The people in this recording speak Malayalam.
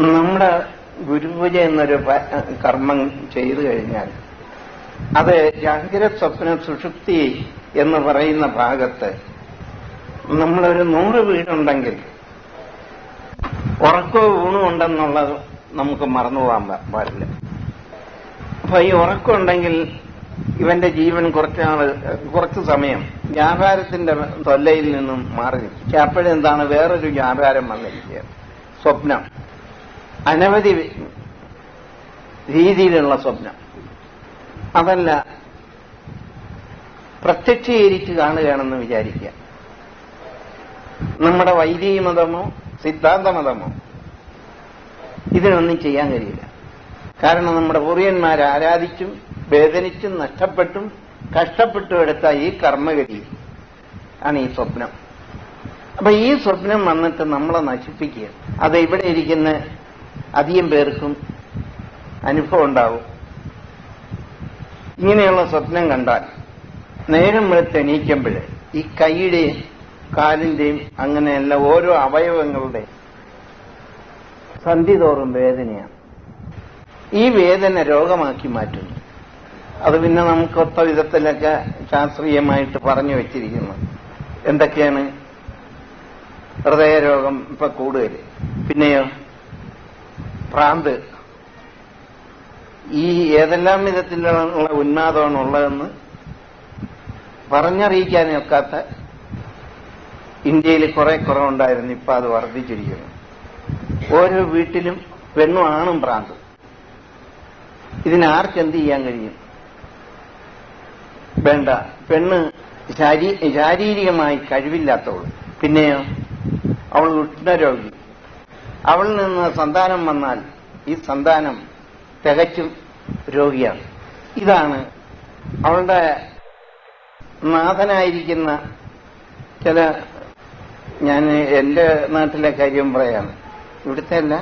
നമ്മുടെ ഗുരുപൂജ എന്നൊരു കർമ്മം ചെയ്തു കഴിഞ്ഞാൽ അത് ജാഗ്രത സ്വപ്ന സുഷുപ്തി എന്ന് പറയുന്ന ഭാഗത്ത് നമ്മളൊരു 100 വീടുണ്ടെങ്കിൽ ഉറക്കവും ഊണും ഉണ്ടെന്നുള്ളത് നമുക്ക് മറന്നുപോകാൻ പാടില്ല. അപ്പൊ ഈ ഉറക്കമുണ്ടെങ്കിൽ ഇവന്റെ ജീവൻ കുറച്ചു സമയം വ്യാപാരത്തിന്റെ തൊല്ലയിൽ നിന്നും മാറി നിൽക്കും. അപ്പോഴെന്താണ് വേറൊരു വ്യാപാരം വന്നിരിക്കുക, സ്വപ്നം. അനവധി രീതിയിലുള്ള സ്വപ്നം. അതല്ല പ്രത്യക്ഷീകരിച്ച് കാണുകയാണെന്ന് വിചാരിക്കുക. നമ്മുടെ വൈദിക മതമോ സിദ്ധാന്ത മതമോ ഇതിനൊന്നും ചെയ്യാൻ കഴിയില്ല. കാരണം നമ്മുടെ പൂർവ്വന്മാരെ ആരാധിച്ചും വേദനിച്ചും നഷ്ടപ്പെട്ടും കഷ്ടപ്പെട്ടും എടുത്ത ഈ കർമ്മഗതി ആണ് ഈ സ്വപ്നം. അപ്പൊ ഈ സ്വപ്നം വന്നിട്ട് നമ്മളെ നശിപ്പിക്കുക. അത് ഇവിടെ ഇരിക്കുന്ന അധികം പേർക്കും അനുഭവം ഉണ്ടാവും. ഇങ്ങനെയുള്ള സ്വപ്നം കണ്ടാൽ നേരം വെളുത്ത് എണീക്കുമ്പോൾ ഈ കൈയുടെയും കാലിന്റെയും അങ്ങനെയല്ല ഓരോ അവയവങ്ങളുടെയും സന്ധി തോറും വേദനയാണ്. ഈ വേദന രോഗമാക്കി മാറ്റുന്നു. അത് പിന്നെ നമുക്കൊത്ത വിധത്തിലൊക്കെ ശാസ്ത്രീയമായിട്ട് പറഞ്ഞു വെച്ചിരിക്കുന്നു. എന്തൊക്കെയാണ്? ഹൃദയരോഗം ഇപ്പൊ കൂടുതൽ, പിന്നെയോ ഭ്രാന്ത്, ഈ ഏതെല്ലാം വിധത്തിലുള്ള ഉന്മാദമാണ് ഉള്ളതെന്ന് പറഞ്ഞറിയിക്കാനൊക്കാത്ത ഇന്ത്യയിൽ കുറെ കുറവുണ്ടായിരുന്നു. ഇപ്പൊ അത് വർദ്ധിച്ചിരിക്കുന്നു. ഓരോ വീട്ടിലും പെണ്ണും ആണും ഭ്രാന്ത്. ഇതിനാർക്കെന്ത് ചെയ്യാൻ കഴിയും? വേണ്ട, പെണ്ണ് ശാരീരികമായി കഴിവില്ലാത്തവൾ, പിന്നെയോ അവൾ ഉഷ്ണരോഗി. അവളിൽ നിന്ന് സന്താനം വന്നാൽ ഈ സന്താനം തികച്ചും രോഗിയാണ്. ഇതാണ് അവളുടെ നാഥനായിരിക്കുന്ന ചില, ഞാൻ എന്റെ നാട്ടിലെ കാര്യം പറയാണ്, ഇവിടുത്തെ അല്ല,